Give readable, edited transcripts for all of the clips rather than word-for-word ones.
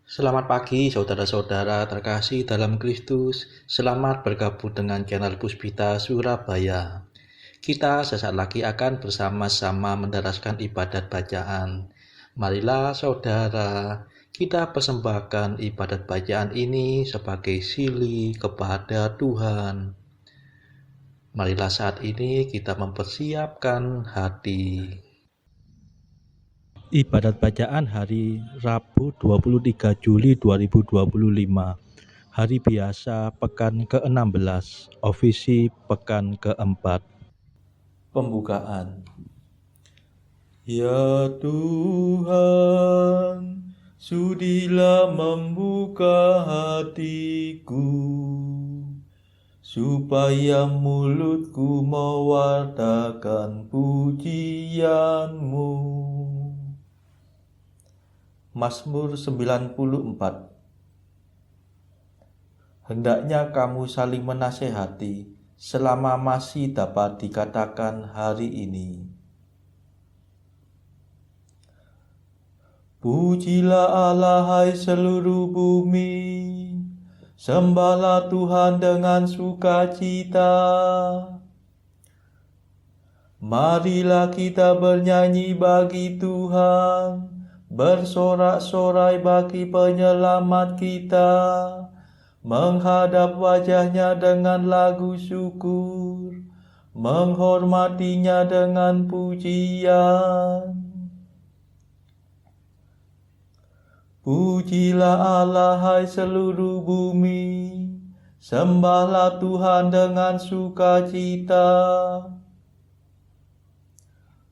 Selamat pagi saudara-saudara terkasih dalam Kristus. Selamat bergabung dengan channel Puspita Surabaya. Kita sesaat lagi akan bersama-sama menderaskan ibadat bacaan. Marilah saudara, kita persembahkan ibadat bacaan ini sebagai sili kepada Tuhan. Marilah saat ini kita mempersiapkan hati. Ibadat bacaan hari Rabu 23 Juli 2025. Hari biasa pekan ke-16, ofisi pekan ke-4. Pembukaan. Ya Tuhan, sudilah membuka hatiku, supaya mulutku mewartakan pujian-Mu. Mazmur 94. Hendaknya kamu saling menasehati selama masih dapat dikatakan hari ini. Pujilah Allah hai seluruh bumi, sembahlah Tuhan dengan sukacita. Marilah kita bernyanyi bagi Tuhan, bersorak-sorai bagi penyelamat kita, menghadap wajahnya dengan lagu syukur, menghormatinya dengan pujian. Pujilah Allah hai seluruh bumi, sembahlah Tuhan dengan sukacita.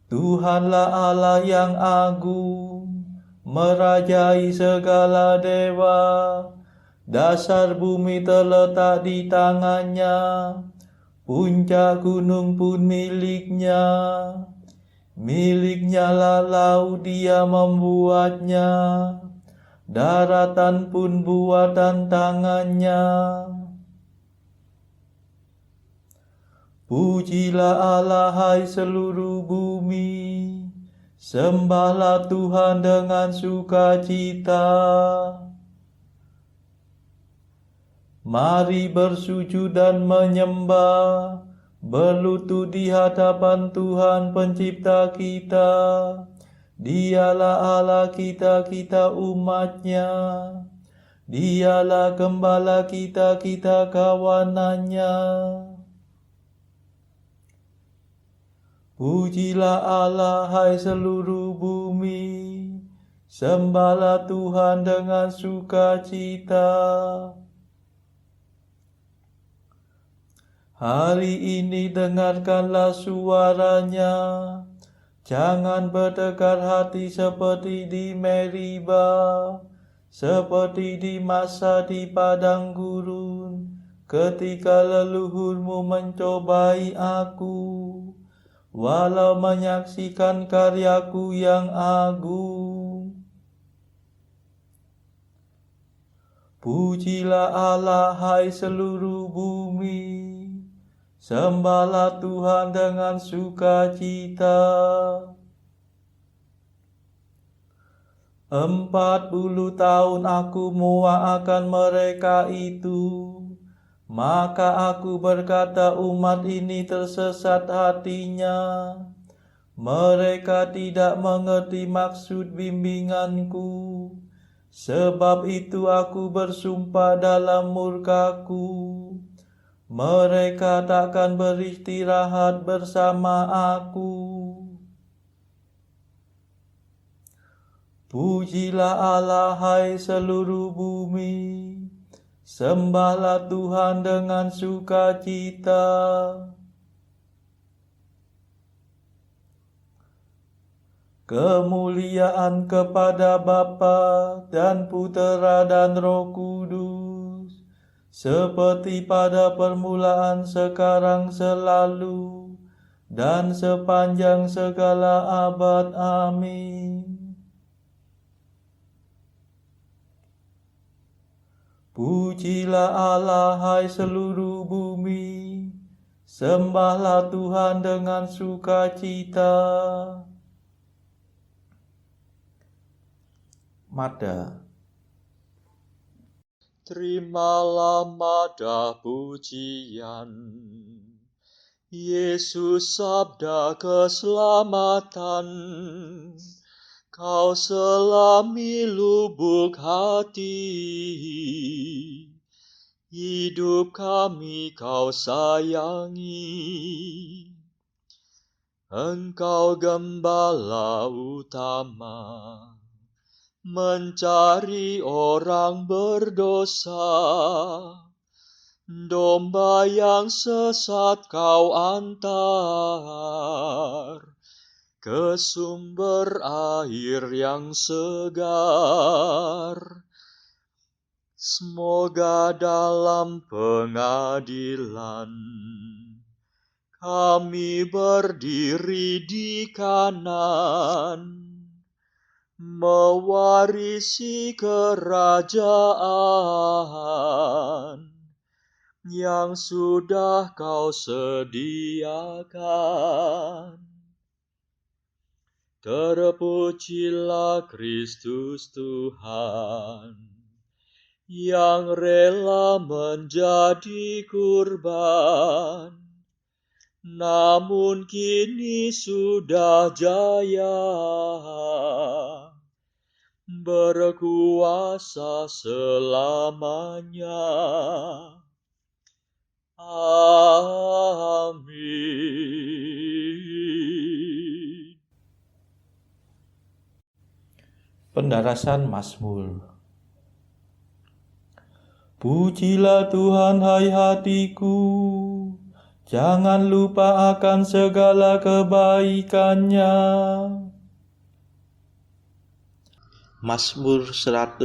Tuhanlah Allah yang agung, merajai segala dewa. Dasar bumi terletak di tangannya, puncak gunung pun miliknya. Miliknya lah laut, dia membuatnya, daratan pun buatan tangannya. Pujilah Allah hai seluruh bumi, sembahlah Tuhan dengan sukacita. Mari bersujud dan menyembah, berlutut di hadapan Tuhan pencipta kita. Dialah Allah kita, kita umatnya. Dialah gembala kita, kita kawanannya. Pujilah Allah hai seluruh bumi, sembahlah Tuhan dengan sukacita. Hari ini dengarkanlah suaranya, jangan bertekar hati seperti di Meriba, seperti di masa di padang gurun, ketika leluhurmu mencobai aku. Walau menyaksikan karyaku yang agung. Pujilah Allah hai seluruh bumi, sembahlah Tuhan dengan sukacita. 40 tahun aku muak akan mereka itu. Maka aku berkata, umat ini tersesat hatinya. Mereka tidak mengerti maksud bimbinganku. Sebab itu aku bersumpah dalam murkaku, mereka takkan beristirahat bersama aku. Pujilah Allah hai seluruh bumi, sembahlah Tuhan dengan sukacita. Kemuliaan kepada Bapa dan Putera dan Roh Kudus, seperti pada permulaan, sekarang, selalu, dan sepanjang segala abad. Amin. Pujilah Allah hai seluruh bumi, sembahlah Tuhan dengan sukacita. Mada. terimalah madah pujian. Yesus sabda keselamatan, Kau selami lubuk hati. Hidup kami Kau sayangi. Engkau gembala utama, mencari orang berdosa. Domba yang sesat Kau antar ke sumber air yang segar. Semoga dalam pengadilan kami berdiri di kanan, mewarisi kerajaan yang sudah Kau sediakan. Terpujilah Kristus Tuhan, yang rela menjadi kurban, namun kini sudah jaya, berkuasa selamanya. Amin. Pendarasan Mazmur. Pujilah Tuhan hai hatiku, jangan lupa akan segala kebaikannya. Mazmur 102.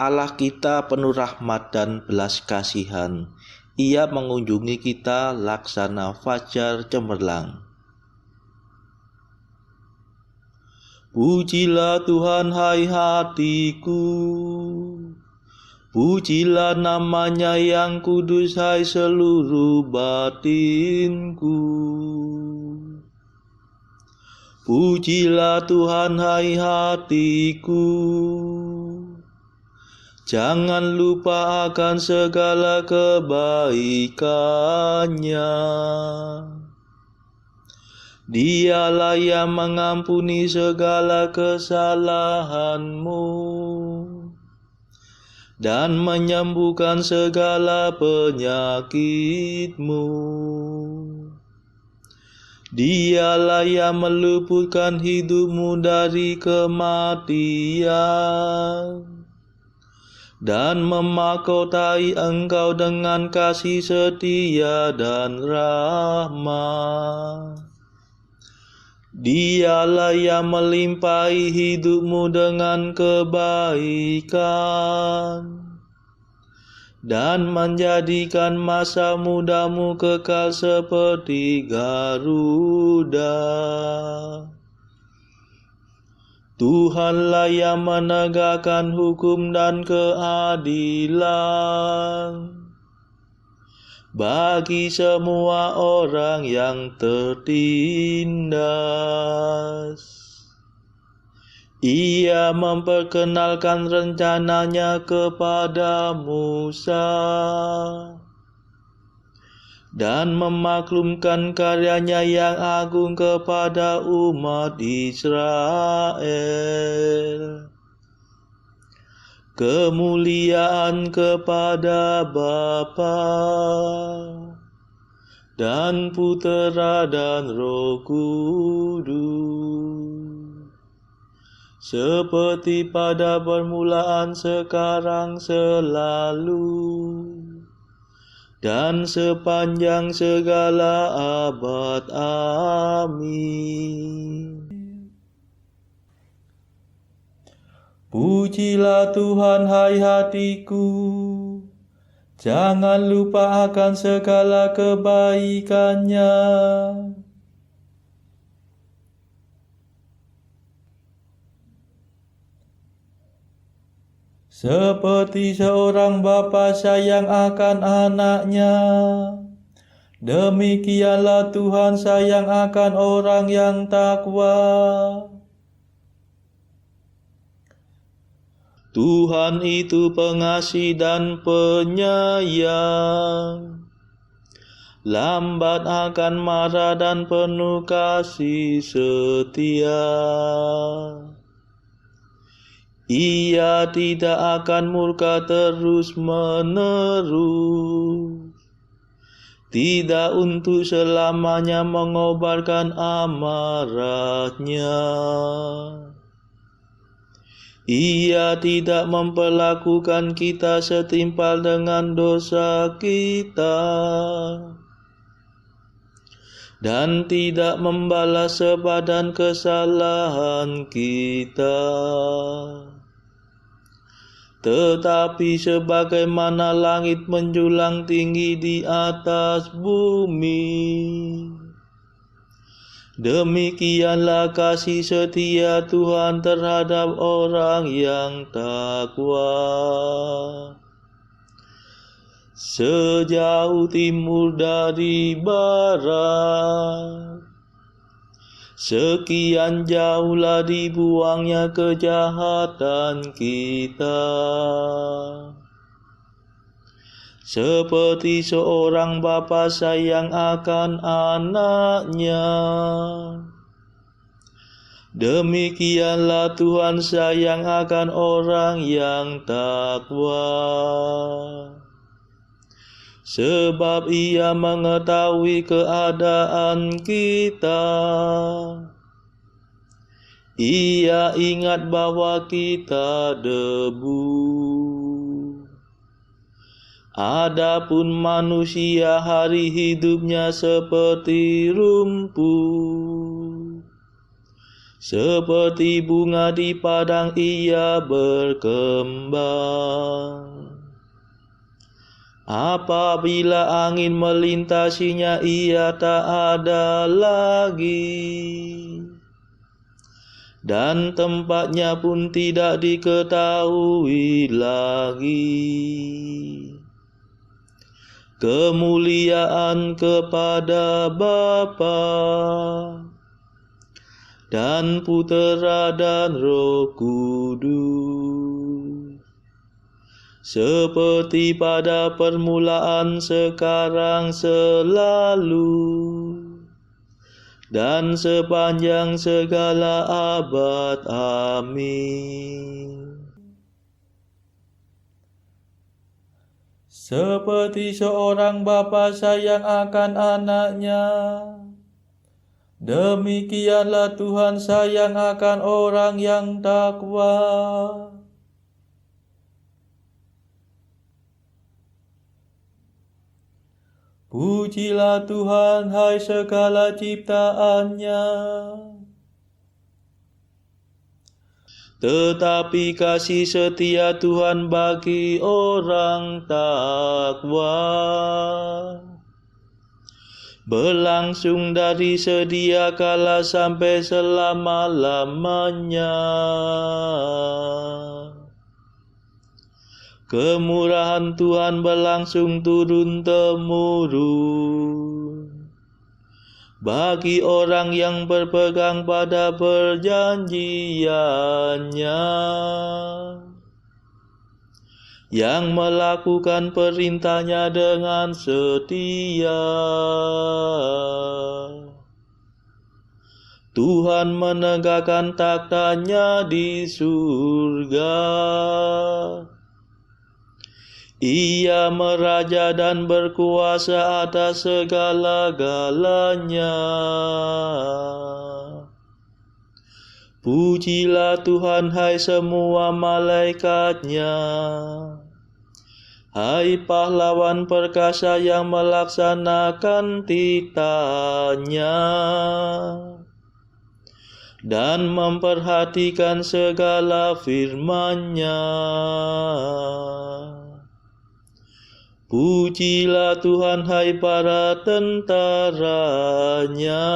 Allah kita penuh rahmat dan belas kasihan. Ia mengunjungi kita laksana fajar cemerlang. Pujilah Tuhan hai hatiku, pujilah namanya yang kudus hai seluruh batinku. Pujilah Tuhan hai hatiku, jangan lupa akan segala kebaikannya. Dialah yang mengampuni segala kesalahanmu dan menyembuhkan segala penyakitmu. Dialah yang meluputkan hidupmu dari kematian dan memahkotai engkau dengan kasih setia dan rahmat. Dialah yang melimpahi hidupmu dengan kebaikan dan menjadikan masa mudamu kekal seperti Garuda. Tuhanlah yang menegakkan hukum dan keadilan bagi semua orang yang tertindas. Ia memperkenalkan rencananya kepada Musa dan memaklumkan karyanya yang agung kepada umat Israel. Kemuliaan kepada Bapa dan Putera dan Roh Kudus, seperti pada permulaan, sekarang, selalu, dan sepanjang segala abad. Amin. Pujilah Tuhan hai hatiku, jangan lupa akan segala kebaikannya. Seperti seorang bapa sayang akan anaknya, demikianlah Tuhan sayang akan orang yang takwa. Tuhan itu pengasih dan penyayang, lambat akan marah dan penuh kasih setia. Ia tidak akan murka terus-menerus, tidak untuk selamanya mengobarkan amarahnya. Ia tidak memperlakukan kita setimpal dengan dosa kita, dan tidak membalas sepadan kesalahan kita. Tetapi sebagaimana langit menjulang tinggi di atas bumi, demikianlah kasih setia Tuhan terhadap orang yang takwa. Sejauh timur dari barat, sekian jauhlah dibuangnya kejahatan kita. Seperti seorang bapa sayang akan anaknya, demikianlah Tuhan sayang akan orang yang takwa. Sebab Ia mengetahui keadaan kita. Ia ingat bahwa kita debu. Adapun manusia hari hidupnya seperti rumput, seperti bunga di padang ia berkembang. Apabila angin melintasinya, ia tak ada lagi, dan tempatnya pun tidak diketahui lagi. Kemuliaan kepada Bapa dan Putera dan Roh Kudus, seperti pada permulaan, sekarang, selalu, dan sepanjang segala abad. Amin. Seperti seorang bapa sayang akan anaknya, demikianlah Tuhan sayang akan orang yang takwa. Pujilah Tuhan, hai segala ciptaannya. Tetapi kasih setia Tuhan bagi orang takwa berlangsung dari sedia kala sampai selama-lamanya. Kemurahan Tuhan berlangsung turun-temurun bagi orang yang berpegang pada perjanjiannya, yang melakukan perintahnya dengan setia. Tuhan menegakkan taktanya di surga. Ia meraja dan berkuasa atas segala-galanya. Pujilah Tuhan, hai semua malaikatnya, hai pahlawan perkasa yang melaksanakan titahnya dan memperhatikan segala firman-Nya. Pujilah Tuhan, hai para tentaranya,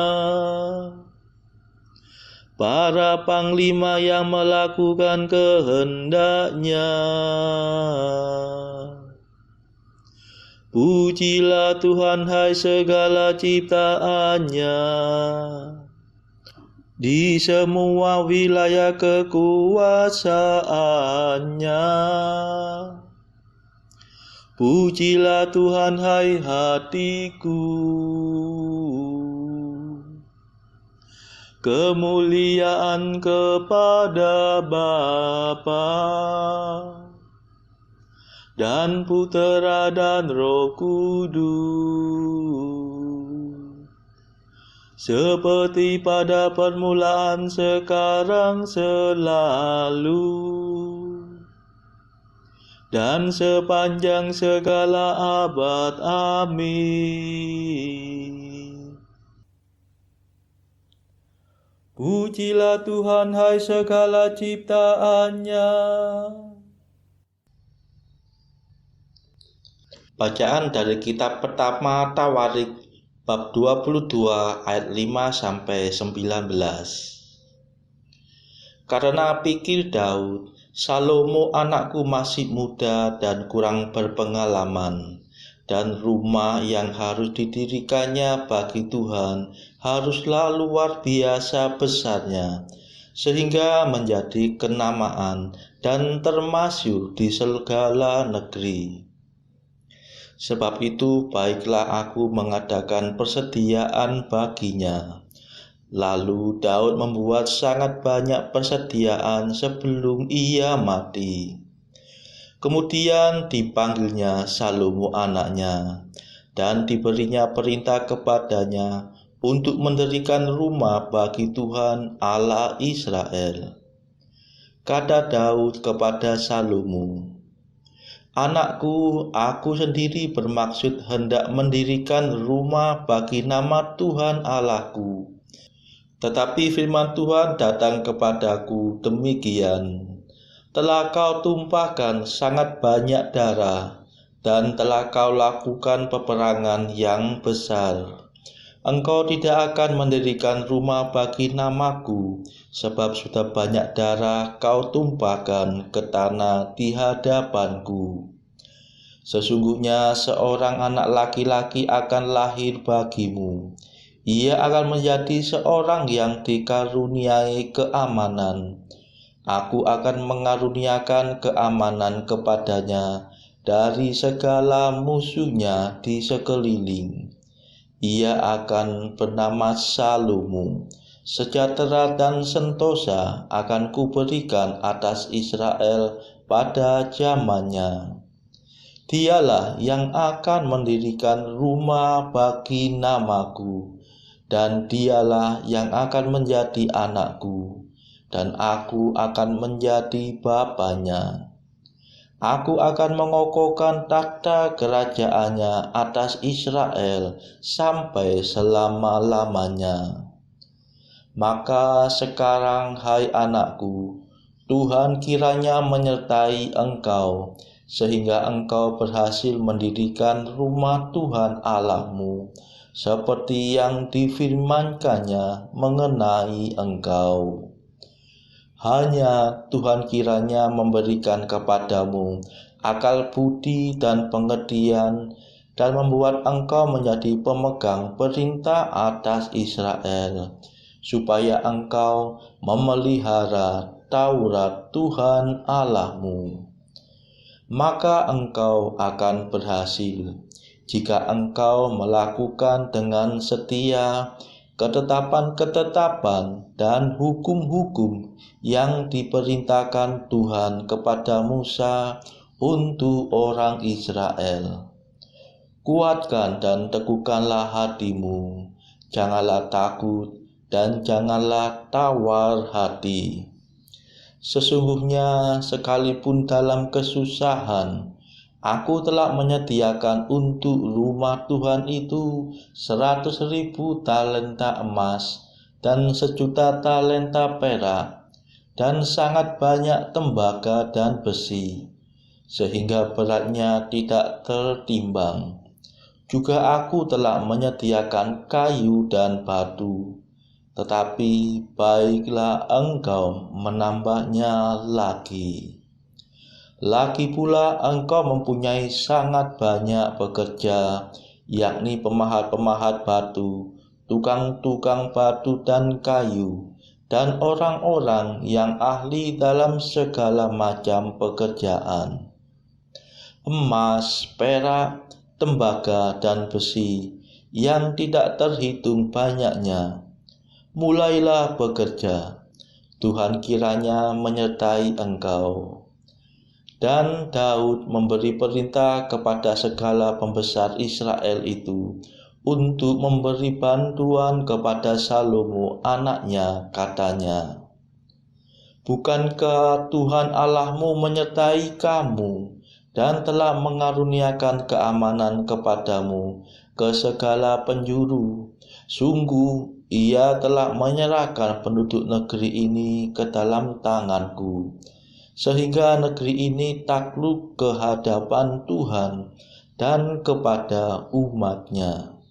para panglima yang melakukan kehendak-Nya. Pujilah Tuhan, hai segala ciptaannya, di semua wilayah kekuasaannya. Pujilah Tuhan, hai hatiku. Kemuliaan kepada Bapa dan Putera dan Roh Kudus, seperti pada permulaan, sekarang, selalu, dan sepanjang segala abad. Amin. Pujilah Tuhan, hai segala ciptaannya. Bacaan dari kitab pertama Tawarik bab 22 ayat 5-19. Karena pikir Daud, Salomo anakku masih muda dan kurang berpengalaman, dan rumah yang harus didirikannya bagi Tuhan haruslah luar biasa besarnya, sehingga menjadi kenamaan dan termasyhur di segala negeri. Sebab itu baiklah aku mengadakan persediaan baginya. Lalu Daud membuat sangat banyak persediaan sebelum ia mati. Kemudian dipanggilnya Salomo anaknya, dan diberinya perintah kepadanya untuk mendirikan rumah bagi Tuhan Allah Israel. Kata Daud kepada Salomo, "Anakku, aku sendiri bermaksud hendak mendirikan rumah bagi nama Tuhan Allahku. Tetapi firman Tuhan datang kepadaku demikian, telah kau tumpahkan sangat banyak darah, dan telah kau lakukan peperangan yang besar. Engkau tidak akan mendirikan rumah bagi namaku, sebab sudah banyak darah kau tumpahkan ke tanah di hadapanku. Sesungguhnya seorang anak laki-laki akan lahir bagimu. Ia akan menjadi seorang yang dikaruniai keamanan. Aku akan mengaruniakan keamanan kepadanya dari segala musuhnya di sekeliling. Ia akan bernama Salomo. Sejahtera dan sentosa akan kuberikan atas Israel pada zamannya. Dialah yang akan mendirikan rumah bagi namaku, dan dialah yang akan menjadi anakku, dan aku akan menjadi bapanya. Aku akan mengokohkan takhta kerajaannya atas Israel sampai selama-lamanya. Maka sekarang, hai anakku, Tuhan kiranya menyertai engkau, sehingga engkau berhasil mendirikan rumah Tuhan Allahmu, seperti yang difirmankannya mengenai engkau. Hanya Tuhan kiranya memberikan kepadamu akal budi dan pengertian, dan membuat engkau menjadi pemegang perintah atas Israel, supaya engkau memelihara Taurat Tuhan Allahmu. Maka engkau akan berhasil jika engkau melakukan dengan setia ketetapan-ketetapan dan hukum-hukum yang diperintahkan Tuhan kepada Musa untuk orang Israel. Kuatkan dan teguhkanlah hatimu, janganlah takut dan janganlah tawar hati. Sesungguhnya sekalipun dalam kesusahan, aku telah menyediakan untuk rumah Tuhan itu 100.000 talenta emas dan 1.000.000 talenta perak, dan sangat banyak tembaga dan besi, sehingga beratnya tidak tertimbang. Juga aku telah menyediakan kayu dan batu, tetapi baiklah engkau menambahnya lagi. Lagi pula engkau mempunyai sangat banyak pekerja, yakni pemahat-pemahat batu, tukang-tukang batu dan kayu, dan orang-orang yang ahli dalam segala macam pekerjaan, emas, perak, tembaga, dan besi yang tidak terhitung banyaknya. Mulailah bekerja, Tuhan kiranya menyertai engkau. Dan Daud memberi perintah kepada segala pembesar Israel itu untuk memberi bantuan kepada Salomo anaknya, katanya, "Bukankah Tuhan Allahmu menyertai kamu dan telah mengaruniakan keamanan kepadamu ke segala penjuru? Sungguh Ia telah menyerahkan penduduk negeri ini ke dalam tanganku, sehingga negeri ini takluk ke hadapan Tuhan dan kepada umat-Nya.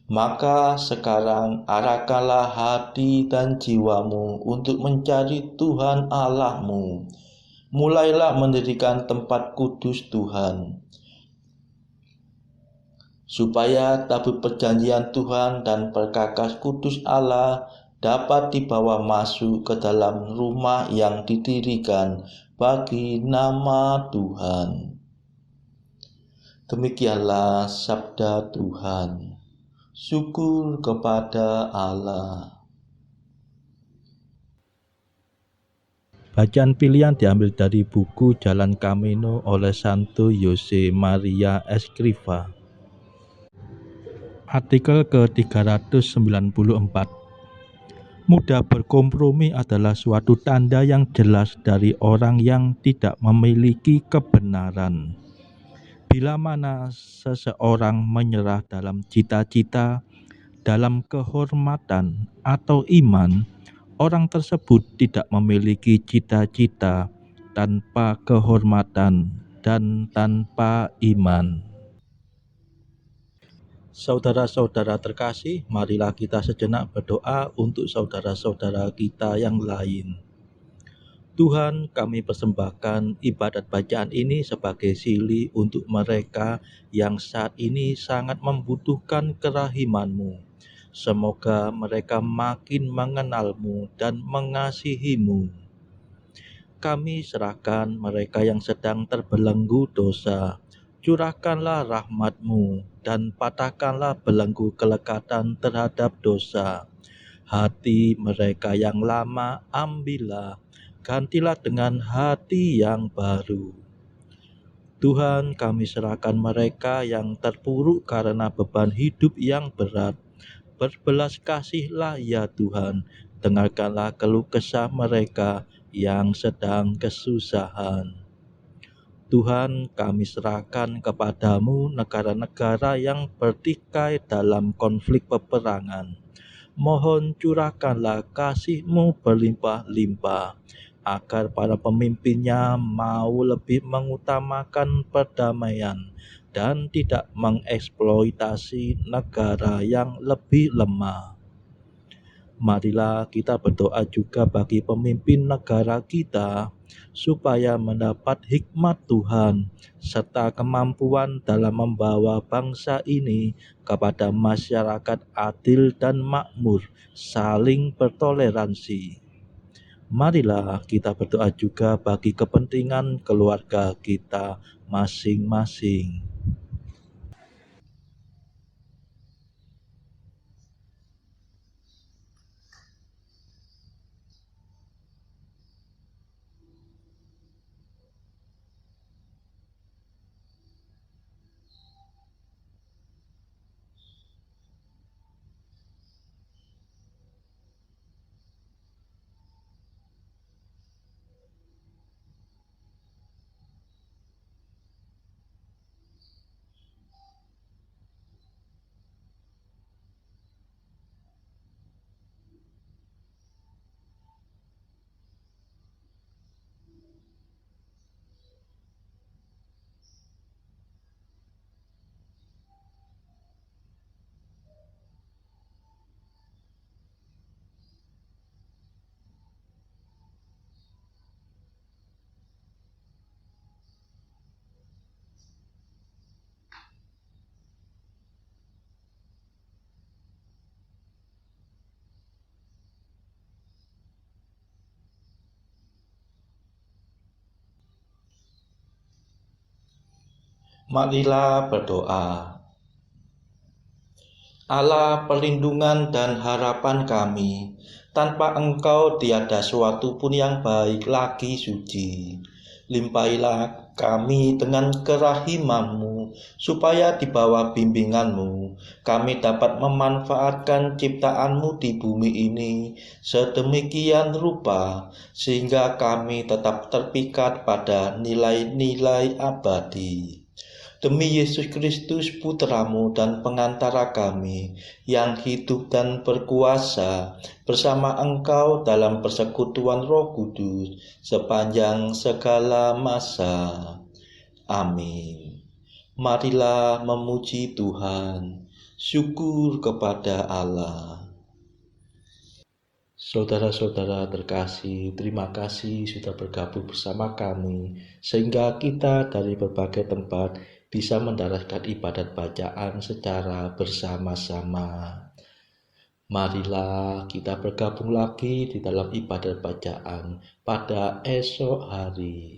Maka sekarang arahkanlah hati dan jiwamu untuk mencari Tuhan Allahmu. Mulailah mendirikan tempat kudus Tuhan, supaya tabut perjanjian Tuhan dan perkakas kudus Allah dapat dibawa masuk ke dalam rumah yang didirikan bagi nama Tuhan." Demikianlah sabda Tuhan. Syukur kepada Allah. Bacaan pilihan diambil dari buku Jalan Camino oleh Santo Jose Maria Escrivá. Artikel ke-394. Mudah berkompromi adalah suatu tanda yang jelas dari orang yang tidak memiliki kebenaran. Bila mana seseorang menyerah dalam cita-cita, dalam kehormatan atau iman, orang tersebut tidak memiliki cita-cita tanpa kehormatan dan tanpa iman. Saudara-saudara terkasih, marilah kita sejenak berdoa untuk saudara-saudara kita yang lain. Tuhan, kami persembahkan ibadat bacaan ini sebagai silih untuk mereka yang saat ini sangat membutuhkan kerahiman-Mu. Semoga mereka makin mengenal-Mu dan mengasihi-Mu. Kami serahkan mereka yang sedang terbelenggu dosa. Curahkanlah rahmat-Mu dan patahkanlah belenggu kelekatan terhadap dosa. Hati mereka yang lama ambillah, gantilah dengan hati yang baru. Tuhan, kami serahkan mereka yang terpuruk karena beban hidup yang berat. Berbelas kasihlah ya Tuhan, dengarkanlah keluh kesah mereka yang sedang kesusahan. Tuhan, kami serahkan kepadamu negara-negara yang bertikai dalam konflik peperangan. Mohon curahkanlah kasih-Mu berlimpah-limpah, agar para pemimpinnya mau lebih mengutamakan perdamaian dan tidak mengeksploitasi negara yang lebih lemah. Marilah kita berdoa juga bagi pemimpin negara kita, supaya mendapat hikmat Tuhan, serta kemampuan dalam membawa bangsa ini kepada masyarakat adil dan makmur, saling bertoleransi. Marilah kita berdoa juga bagi kepentingan keluarga kita masing-masing. Marilah berdoa. Allah perlindungan dan harapan kami, tanpa Engkau tiada suatu pun yang baik lagi suci. Limpahilah kami dengan kerahiman-Mu, supaya di bawah bimbingan-Mu kami dapat memanfaatkan ciptaan-Mu di bumi ini sedemikian rupa, sehingga kami tetap terpikat pada nilai-nilai abadi. Demi Yesus Kristus Putra-Mu dan pengantara kami, yang hidup dan berkuasa bersama Engkau dalam persekutuan Roh Kudus sepanjang segala masa. Amin. Marilah memuji Tuhan. Syukur kepada Allah. Saudara-saudara terkasih, terima kasih sudah bergabung bersama kami, sehingga kita dari berbagai tempat bisa mendaraskan ibadat bacaan secara bersama-sama. Marilah kita bergabung lagi di dalam ibadat bacaan pada esok hari.